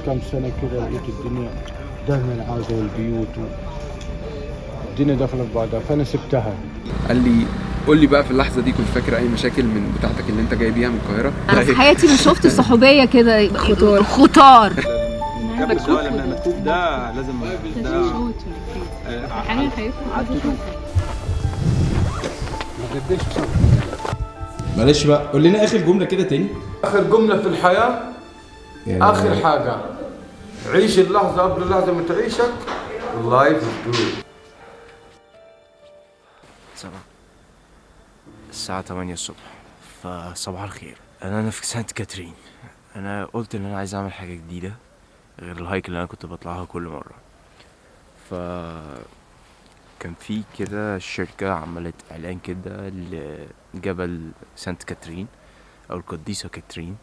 كم سنة كذا لقيت الدنيا دائما عازة والبيوت الدنيا دخلت بعدها فأنا سبتها. قال لي قول لي بقى في اللحظة دي كنت فاكر أي مشاكل من بتاعتك اللي أنت جاي بيها من القاهرة؟ أنا في حياتي ما شفت الصحوبية كده خطار. الدواء لما المكتوب ده لازم ده حاجة خايفة. معلش بقى قول لنا اخر جمله كده تاني. آخر جملة في الحياة يعني آخر حاجة عيش اللحظة قبل اللحظة ما تعيشك. Life is good. الساعة 8 الصبح فصباح الخير. أنا في سانت كاترين. أنا قلت إن أنا عايز أعمل حاجة جديدة غير الهايك اللي أنا كنت بطلعها كل مرة. كان في كده شركة عملت إعلان كده لجبل سانت كاترين أو القديسة كاترين.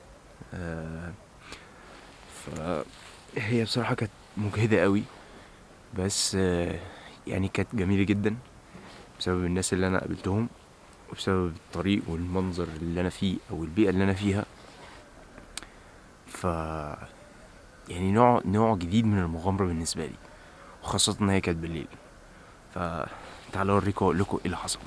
فهي بصراحة كانت مجهدة قوي، بس يعني كانت جميلة جدا بسبب الناس اللي أنا قابلتهم وبسبب الطريق والمنظر اللي أنا فيه أو البيئة اللي أنا فيها. يعني نوع جديد من المغامرة بالنسبة لي، وخاصة إن هي كانت بالليل. فتعالوا أوريكم وأقول لكم إيه اللي حصل.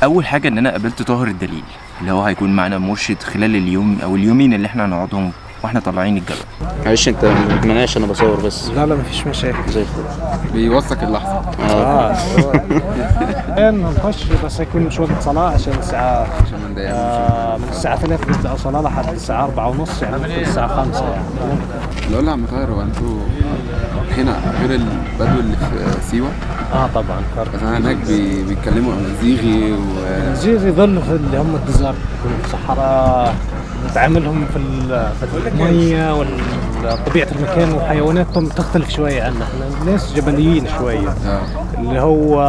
أول حاجة إن أنا قابلت طاهر الدليل اللي هو هيكون معنا مرشد خلال اليوم أو اليومين اللي إحنا هنقعدهم واحنا طالعين الجبل. معلش انت ما تمنعش انا بصور بس. لا مفيش مشاكل. زي الفل. بيوثق اللحظة. نخش بس هيكون مش وقت صلاة عشان الساعة من الساعة 3 بتبدأ صلاة لحد الساعة 4:30 يعني من الساعة 5 يعني. لا يا عم طاهر، هو انتوا هنا غير البدو اللي في سيوة؟ طبعا فرق. هناك بيتكلموا امازيغي زي ظل في اللي هم الديزرت في الصحراء، تعاملهم في المية وطبيعة المكان وحيواناتهم تختلف شوية عنا. احنا ناس جبليين شوية. اللي هو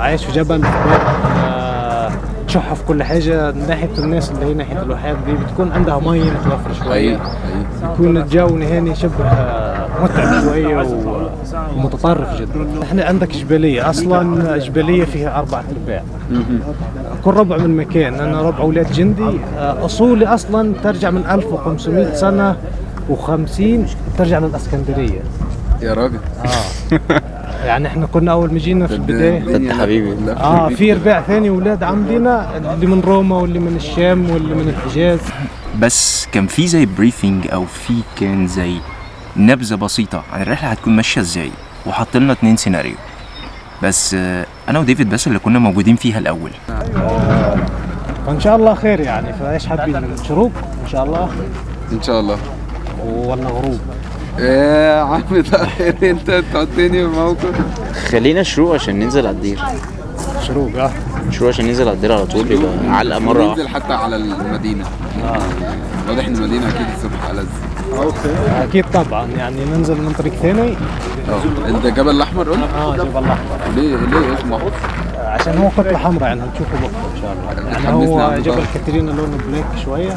عايش في جبل تشحف كل حاجة. ناحية الناس اللي هي ناحية الواحات دي بتكون عندها مية متوفرة شوية. بيكون الجو هنا شبه متعب شوية ومتطرف جدا. احنا عندك جبلية اصلا، جبلية فيها 4/4. كل ربع من مكان. انا ربع اولاد جندي، اصولي اصلا ترجع من 1500 سنة و50 ترجع للاسكندرية. يا راجل. يعني احنا كنا اول ما جينا في البداية انت حبيبي. في رباع ثاني ولاد عمدنا اللي من روما واللي من الشام واللي من الحجاز. بس كان في زي بريفنج او كان زي نبذة بسيطة عن الرحلة هتكون ماشية ازاي، وحط لنا 2 سيناريو بس انا وديفيد بس اللي كنا موجودين فيها الاول. فان شاء الله خير يعني. فايش حابين شروق ان شاء الله؟ ان شاء الله. ولا غروب؟ يا عم طاهر انت تحطني في موقف. خلينا شروق عشان ننزل على الدير. شروق شروق عشان ننزل على الدير على طول، يبقى علقة مرة واحدة. ننزل حتى على المدينة. واضح ان المدينة اكيد الصبح ألذ. اكيد طبعا يعني ننزل من طريق ثاني. ده جبل الاحمر قلنا؟ جبل الاحمر. ليه اسمه احمر؟ عشان هو كتلة حمراء يعني هنشوفه بكره ان شاء الله. يعني هو جبل كاترين لونه بلاك شويه،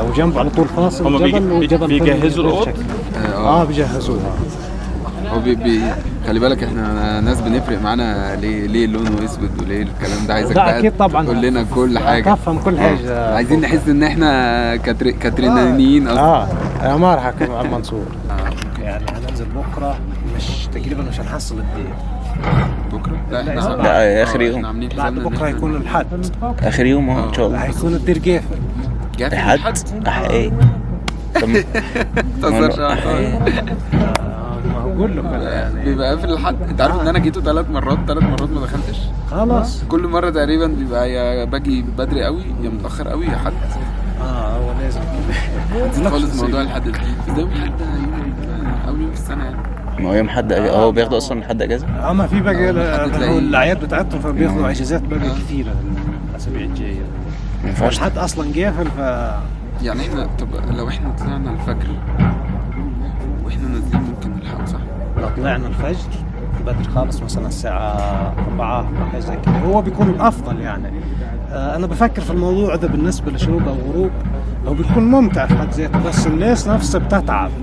وجنبه على طول فاصل جبل وجبل. بيجهزوا الأوض؟ بيجهزوها. هو خلي بالك احنا ناس بنفرق معانا ليه لونه اسود وليه الكلام ده. عايزك بقى اكيد طبعا تقول لنا كل حاجه، تفهم كل حاجه. عايزين نحس ان احنا كاترينانيين اصلا. يا مرحبا يا عم منصور. يعني هننزل بكره، مش هنحصل الدير بكره. لا اخر يوم. بعد بكره هيكون الحد. اخر يوم ان شاء الله هيكون الدير جافل. الحد ايه؟ تهزرش. اقول لك يعني بيبقى قافل الحد. انت عارف ان انا جيته 3 مرات ما دخلتش. خلاص. كل مره تقريبا بيبقى يا باجي بدري قوي يا متاخر قوي يا حد. هو لازم خالص موضوع الحد ده. بس ده يوم الحد اول يوم في السنه يعني. ما هو يوم حد بياخدوا اصلا حد اجازه. ما في باقي الاعياد بتاعتهم فبياخدوا اجازات باقي كثيره الاسابيع الجايه. ما ينفعش الحد اصلا جافل يعني احنا طب لو احنا طلعنا الفجر واحنا نازلين ممكن نلحقه صح؟ لو طلعنا الفجر بدري خالص مثلا الساعة 4 أو حاجة زي كده هو بيكون الأفضل يعني. أنا بفكر في الموضوع ده بالنسبة لشروق أو غروب. هو بيكون ممتع في حد ذاته، بس الناس نفسها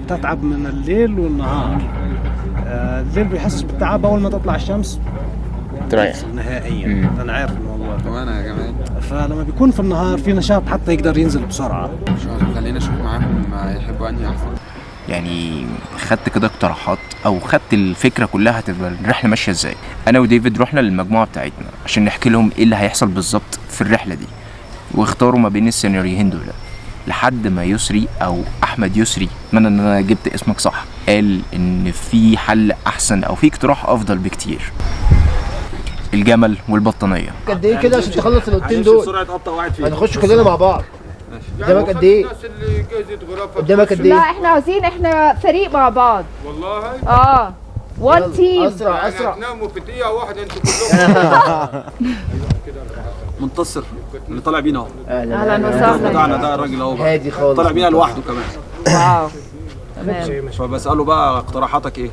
بتتعب من الليل والنهار. الليل بيحسس بالتعب أول ما تطلع الشمس تريح نهائيا. أنا عارف الموضوع ده. وانا كمان. فلما بيكون في النهار في نشاط حتى يقدر ينزل بسرعة. خلينا نشوف معاهم هيحبوا انهي احسن؟ يعني خدت كده اقتراحات او خدت الفكره كلها هتبقى الرحله ماشيه ازاي. انا وديفيد رحنا للمجموعه بتاعتنا عشان نحكي لهم ايه اللي هيحصل بالظبط في الرحله دي، واختاروا ما بين السيناريوهين دول لحد ما يسري او احمد يسري، اتمنى ان انا جبت اسمك صح، قال ان في حل احسن او في اقتراح افضل بكتير، الجمل والبطانيه. قد ايه كده عشان تخلص الاوضتين دول؟ سرعه ابطا واحد فيهم. هنخش كلنا مع بعض. قدامك قد ايه؟ قدامك قد لا ايه؟ احنا فريق مع بعض. والله وان تيم. اسرع اسرع. هتناموا في دقيقة واحدة انتوا كلكم. منتصر اللي طالع بينا اهو. اهلا وسهلا. بتاعنا ده الراجل اهو بقى. هادي خالص. طالع بينا لوحده كمان. واو تمام. فبساله بقى اقتراحاتك ايه؟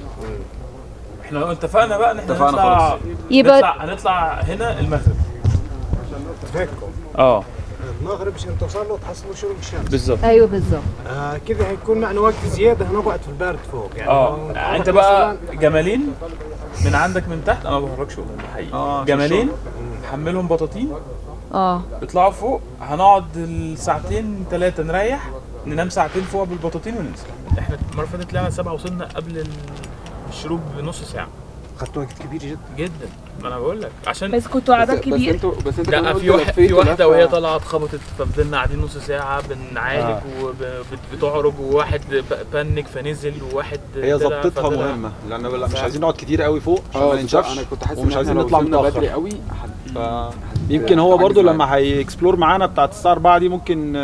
احنا اتفقنا بقى ان احنا اتفقنا هنطلع خلاص. هنطلع هنا المغرب. المغرب عشان توصل له تحصلوا شروق الشمس. بالظبط. ايوه بالظبط. كده هيكون معنا وقت زياده هنقعد في البرد فوق يعني. انت بقى جمالين من عندك من تحت، انا ما بهرجش والله الحقيقه. جمالين حملهم بطاطين اطلعوا فوق، هنقعد الساعتين 3 نريح، ننام ساعتين فوق بالبطاطين وننزل. احنا المره اللي فاتت طلعنا 7 وصلنا قبل الشروق بنص ساعه. خدت وقت كبير جدا جدا، ما انا بقول لك عشان بس كنتوا عدد كبير. بس انتوا لا في واحده وهي طالعه اتخبطت، ففضلنا قاعدين نص ساعه بنعالج وبتعرج، وواحد بانك فنزل، وواحد هي ظبطتها مهمه لان مش عايزين نقعد كتير قوي فوق عشان ما ننشفش. انا كنت حاسس ومش عايزين نطلع بدري متاخر قوي. يمكن هو برضو لما هيكسبلور معانا بتاعت الساعه 4 دي ممكن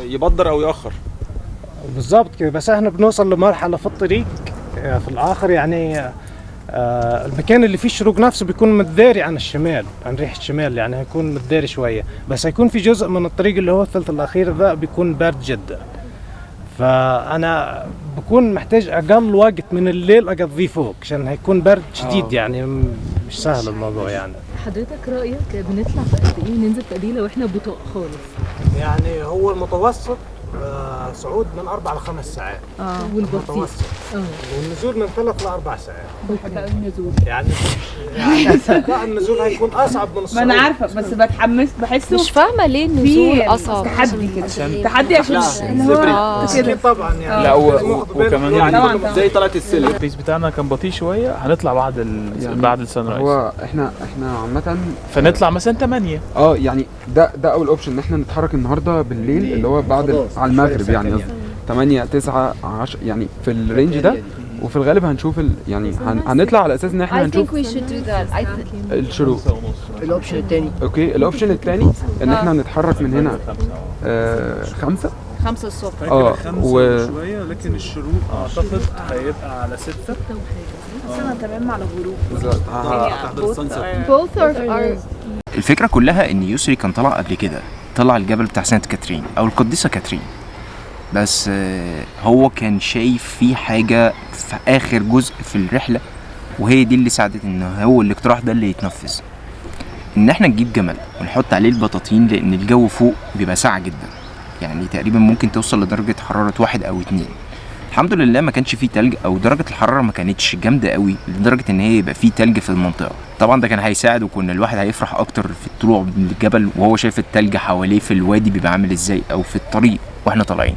يبدر او ياخر. بالظبط كده. بس احنا بنوصل لمرحله في الطريق في الاخر يعني المكان اللي فيه الشروق نفسه بيكون متداري عن الشمال، عن ريحه الشمال، يعني هيكون متداري شويه، بس هيكون في جزء من الطريق اللي هو الثلث الاخير ده بيكون بارد جدا. فانا بكون محتاج اقل وقت من الليل اقضيه فوق عشان هيكون برد شديد يعني مش سهل الموضوع يعني. حضرتك رايك بنطلع في قد ايه وننزل في قد ايه لو احنا بطاء خالص؟ يعني هو المتوسط صعود من 4 ل 5 ساعات. والبطيء والنزول من 3 ل 4 ساعات. بحب النزول يعني النزول هيكون اصعب من الصعود. ما انا عارفه بس بتحمس بحسه. مش فاهمه ليه النزول اصعب. تحدي كده، تحدي عشان كده طبعا يعني. لا وكمان يعني زي طلعت السلم. البيس بتاعنا كان بطيء شويه، هنطلع بعد السان رايز. هو احنا عامه فنطلع مثلا 8. يعني ده اول اوبشن ان احنا نتحرك النهارده بالليل اللي هو بعد على المغرب يعني قصدي 8 9 10 يعني في الرينج ده. وفي الغالب هنشوف يعني هنطلع على اساس ان احنا هنشوف الشروق. الاوبشن الثاني اوكي الاوبشن الثاني ان احنا نتحرك من هنا 5 الصبح. شويه، لكن الشروق اعتقد هيبقى على 6. بس انا تمام على غروب. الفكره كلها ان يسري كان طلع قبل كده، طلع الجبل بتاع سانت كاترين او القديسه كاترين، بس هو كان شايف فيه حاجه في اخر جزء في الرحله، وهي دي اللي ساعدت ان هو الاقتراح ده اللي يتنفذ، ان احنا نجيب جمل ونحط عليه البطاطين، لان الجو فوق بيبقى ساقع جدا، يعني تقريبا ممكن توصل لدرجه حراره 1 أو 2. الحمد لله ما كانش فيه تلج، او درجه الحراره ما كانتش جامده قوي لدرجه ان هي يبقى فيه تلج في المنطقه. طبعا ده كان هيساعد، وكنا الواحد هيفرح اكتر في الطلوع من الجبل وهو شايف التلج حواليه في الوادي بيبقى عامل ازاي، او في الطريق واحنا طالعين.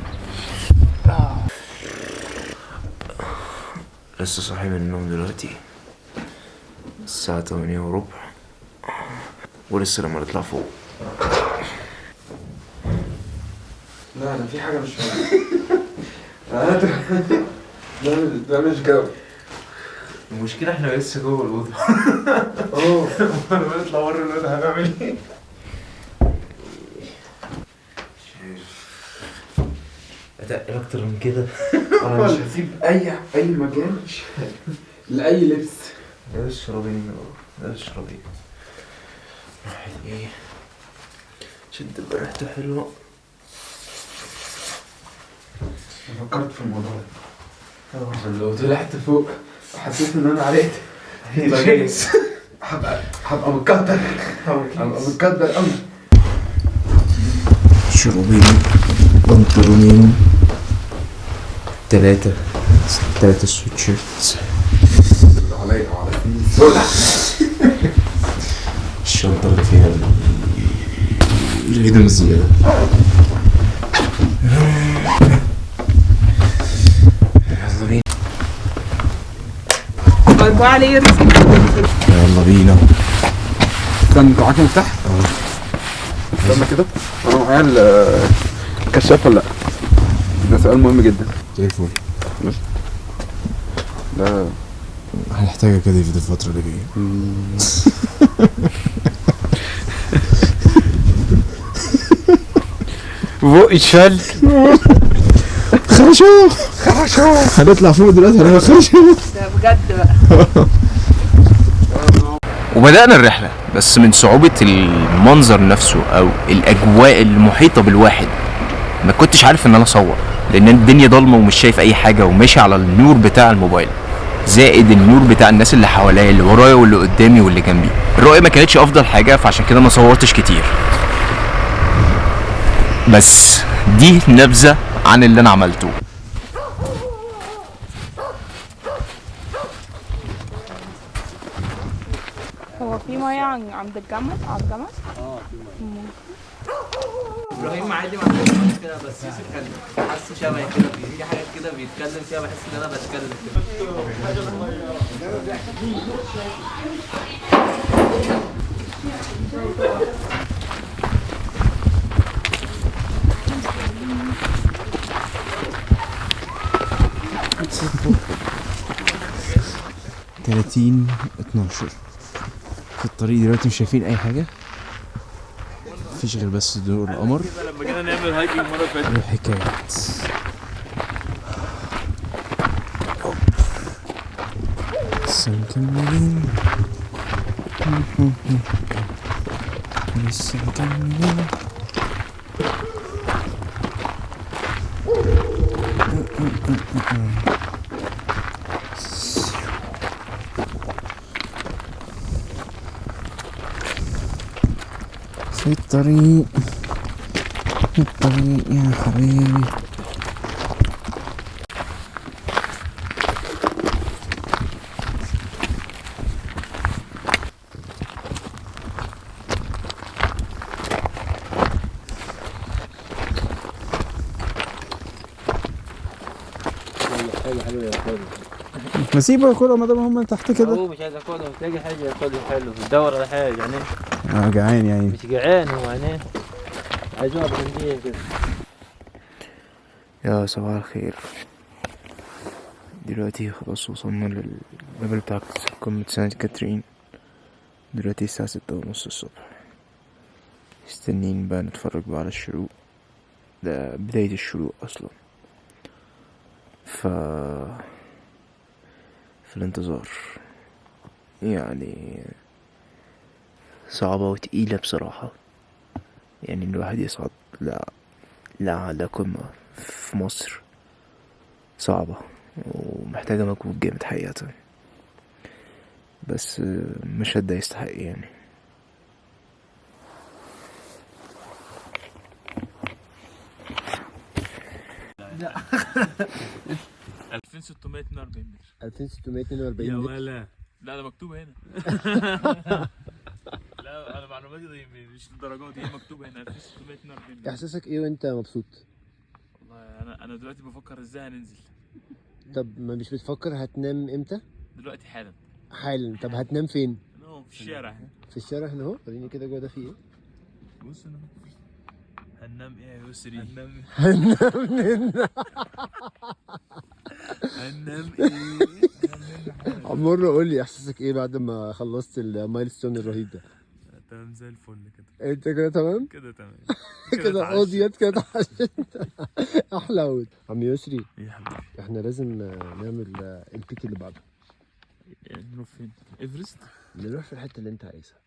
لسه صاحي من النوم دلوقتي الساعة 8:15 ولسه لما نطلع فوق. لا انا في حاجة مش فاهمها. ده مش جو. المشكلة احنا لسه جوه الأوضة. لما نطلع بره الأوضة هنعمل ايه؟ أتقل أكتر من كده. انا مش هسيب اي مكان لاي لبس. ده الشرابين ده الشرابين. واحد ايه عشان تبقى ريحته حلوة. فكرت في الموضوع ده عشان لو طلعت فوق وحسيت ان انا عليت هيبقى جاهز. هبقى متقدر. هبقى متقدر قوي. شرابين، بنطلونين، 3 سويتشيرتس عليا وعلى الشنطة اللي فيها الهدوم الزيادة. وعليه رسم. يلا بينا. استنى انت معاك مفتاح؟ استنى كده انا معايا الكشاف ولا لا؟ ده سؤال مهم جدا. زي الفل. بس ده هنحتاجها كده في الفترة اللي جاية. فوق اتشال. خرشوف هنطلع فوق دلوقتي هنعمل خرشوف. ده بجد بقى. وبدأنا الرحلة، بس من صعوبة المنظر نفسه أو الأجواء المحيطة بالواحد ما كنتش عارف إن أنا أصور، لأن الدنيا ضلمة ومش شايف أي حاجة وماشي على النور بتاع الموبايل زائد النور بتاع الناس اللي حواليا اللي ورايا واللي قدامي واللي جنبي. الرؤية ما كانتش أفضل حاجة، فعشان كده ما صورتش كتير، بس دي نبذة عن اللي أنا عملته. هو في ميه عند الجمل على الجمل؟ في ميه. ابراهيم عادي ما عندوش كده، بس يوسف كان حاسه شبهي كده، في حاجات كده بيتكلم فيها بحس ان انا بتكلم كده. 30-12 في الطريق دلوقتي، مش شايفين اي حاجة، مفيش غير بس ضوء القمر. لما جينا نعمل هايكنج المره اللي فاتت وحكايات. لسه مكملين لسه مكملين. في الطريق يا حبيبي. حلو يا اخويا. نسيبه ياكلها ما دام هم تحت كده. هو مش عايز ياكلها، تلاقي حاجه ياكلها حلو، بتدور على حاجه يعني. جعان يعني. مش جعان هو عينيه عايز يقعد جنبيه كده. يا صباح الخير. دلوقتي خلاص وصلنا للجبل بتاع قمة سانت كاترين. دلوقتي الساعة 6:30 الصبح. مستنيين بقى نتفرج بقى على الشروق. ده بداية الشروق أصلا. في الانتظار يعني صعبة وتقيلة بصراحة، يعني الواحد يصعد لأعلى قمة في مصر صعبة ومحتاجة مجهود جامد حقيقة، بس المشهد ده يستحق يعني. لا 2642 متر. 2642 يا متر. ولا لا ده مكتوب هنا. لا انا معلوماتي دي مش الدرجات دي، هي مكتوبه هنا 2642 متر. احساسك ايه وانت مبسوط؟ والله انا دلوقتي بفكر ازاي هننزل. طب ما مش بتفكر هتنام امتى؟ دلوقتي حالا. طب هتنام فين؟ في الشارع. في الشارع هنا اهو. وريني كده جوه ده فيه ايه؟ بص انا هننام ايه يا يسري؟ هننام عمر قول لي احساسك ايه بعد ما خلصت المايلستون الرهيب ده؟ تمام زي الفل كده. انت كده تمام؟ كده تمام. كده قضيت كده اتعشت. احلى عود. عم يسري يا حبيبي احنا لازم نعمل البيك اللي بعده. نروح فين؟ ايفرست؟ نروح في الحته اللي انت عايزها.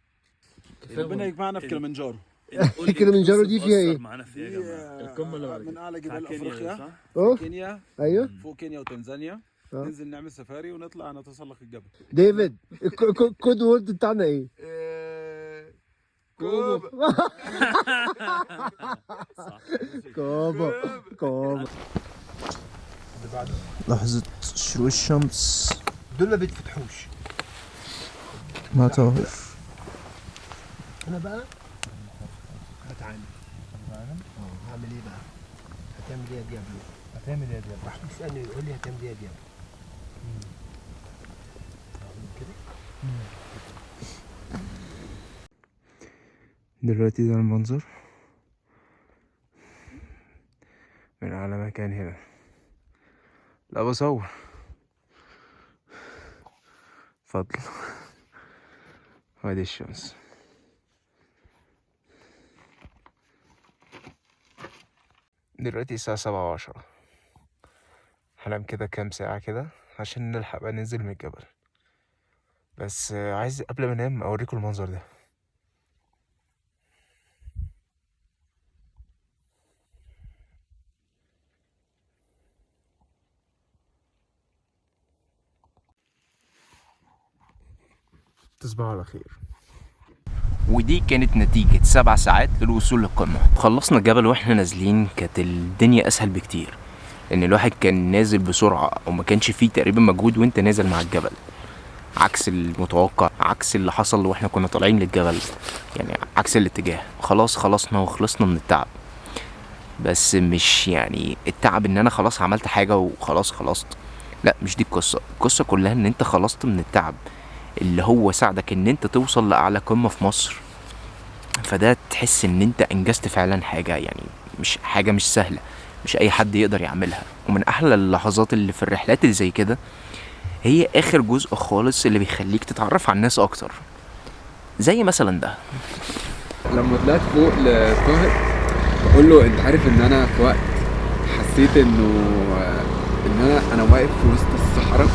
ربنا يجمعنا في كليمنجارو. كليمنجارو دي فيها ايه؟ معانا في ايه يا جماعه؟ القمه اللي بعد من اعلى جبال افريقيا. كينيا. ايوه فوق كينيا وتنزانيا. ننزل نعمل سفاري ونطلع نتسلق الجبل. ديفيد الكود وورد بتاعنا ايه؟ كوبا. كوبا. لحظة شروق الشمس. دول ما بيتفتحوش. ما طاهر. انا بقى هتعامل. هعمل ايه بقى؟ هتعمل ايه يا ديابلو؟ هتعمل ايه يا ديابلو؟ واحد بيسألني يقول لي هتعمل ايه يا ديابلو؟ دلوقتي ده المنظر من على مكان هنا. لا بصور فضل. وادي الشمس. دلوقتي الساعة 7:10. هنام كده كام ساعة كده عشان نلحق بقى ننزل من الجبل. بس عايز قبل ما انام اوريكم المنظر ده. تصبحوا على خير. ودي كانت نتيجة 7 ساعات للوصول للقمة. خلصنا الجبل واحنا نازلين كانت الدنيا اسهل بكتير، لان الواحد كان نازل بسرعة وما كانش فيه تقريبا مجهود وانت نازل مع الجبل، عكس المتوقع، عكس اللي حصل واحنا كنا طالعين للجبل، يعني عكس الاتجاه. خلصنا وخلصنا من التعب، بس مش يعني التعب ان انا خلاص عملت حاجة وخلاص خلصت، لا مش دي القصة كلها ان انت خلصت من التعب اللي هو ساعدك ان انت توصل لأعلى قمة في مصر. فده تحس ان انت انجزت فعلا حاجة، يعني مش سهلة، مش اي حد يقدر يعملها. ومن احلى اللحظات اللي في الرحلات اللي زي كده هي اخر جزء خالص اللي بيخليك تتعرف على الناس اكتر، زي مثلا ده. لما طلعت فوق لطاهر بقول له انت عارف ان انا في وقت حسيت انه انا واقف في وسط الصحراء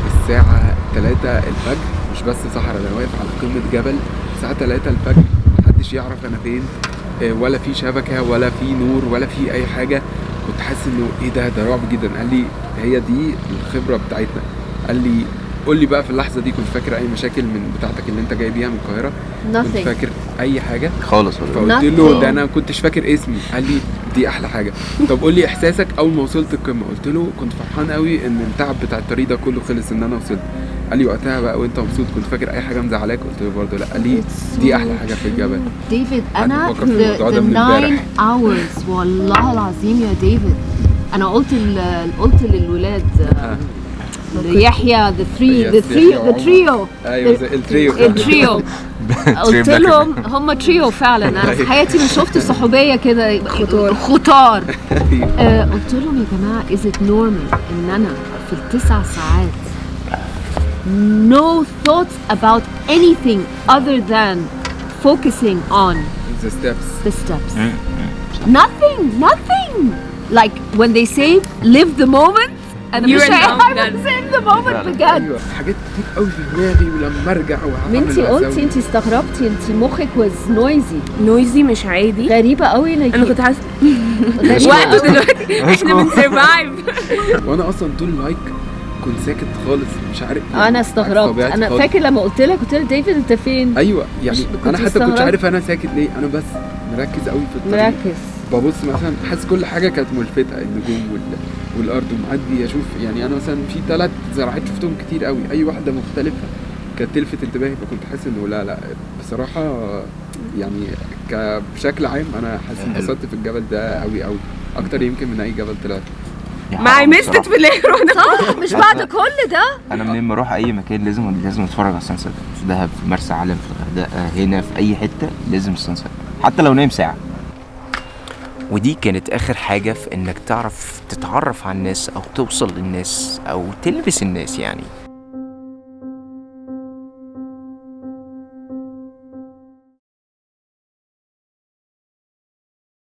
الساعة 3 الفجر، مش بس صحراء، انا واقف على قمة جبل الساعة 3 الفجر، محدش يعرف انا فين، ولا في شبكة ولا في نور ولا في اي حاجة. كنت حاسس انه ايه ده رعب جدا. قال لي هي دي الخبرة بتاعتنا. قال لي قول لي بقى في اللحظة دي كنت فاكر اي مشاكل من بتاعتك اللي انت جاي بيها من القاهرة؟ كنت فاكر اي حاجة خالص؟ فقلت له ده انا كنتش فاكر اسمي. قال لي دي احلى حاجة. طب قول لي احساسك اول ما وصلت القمة؟ قلت له كنت فرحان قوي ان التعب بتاع الطريق ده كله خلص، ان انا وصلت. قال لي وقتها بقى وانت مبسوط كنت فاكر اي حاجة مزعلاك؟ قلت له برضه لا. قال لي دي احلى حاجة في الجبل. ديفيد انا the 9 hours والله العظيم يا ديفيد انا قلت للولاد يحيى the trio ايوه التريو قلت لهم هم تريو فعلا. انا في حياتي ما شفت صحوبيه كده خطار. قلت لهم يا جماعه is it normal ان انا في ال9 ساعات no thoughts about anything other than focusing on the steps. Nothing like when they say live the moment انا مش هعمل save the moment بجد. ايوه حاجات كتير قوي في دماغي ولما ارجع انتي قلتي انتي استغربتي انتي مخك was noisy مش عادي غريبه قوي. انا كنت حاسه وقته دلوقتي احنا بنسرفايف. وانا اصلا طول الهايك كنت ساكت خالص مش عارف. انا استغربت. انا فاكر لما قلت لك ديفيد انت فين؟ ايوه يعني انا حتى كنتش عارف انا ساكت ليه. انا بس مركز قوي في الطريق، ببص مثلا حاسس كل حاجه كانت ملفته، النجوم والارض ومعدي اشوف. يعني انا مثلا في 3 زراعات شفتهم كتير قوي، اي واحده مختلفه كانت تلفت انتباهي، فكنت حاسس انه لا بصراحه يعني بشكل عام انا حاسس انبسطت في الجبل ده قوي اكتر يمكن من اي جبل طلعت. ما مستت في الاخر صح. مش بعد كل ده انا منين ما اروح اي مكان لازم اتفرج على السنسيت. في دهب، في مرسى علم، في الغردقه، هنا في اي حته لازم السنسيت حتى لو نايم ساعه. ودي كانت اخر حاجه في انك تعرف تتعرف على الناس او توصل للناس او تلبس الناس يعني.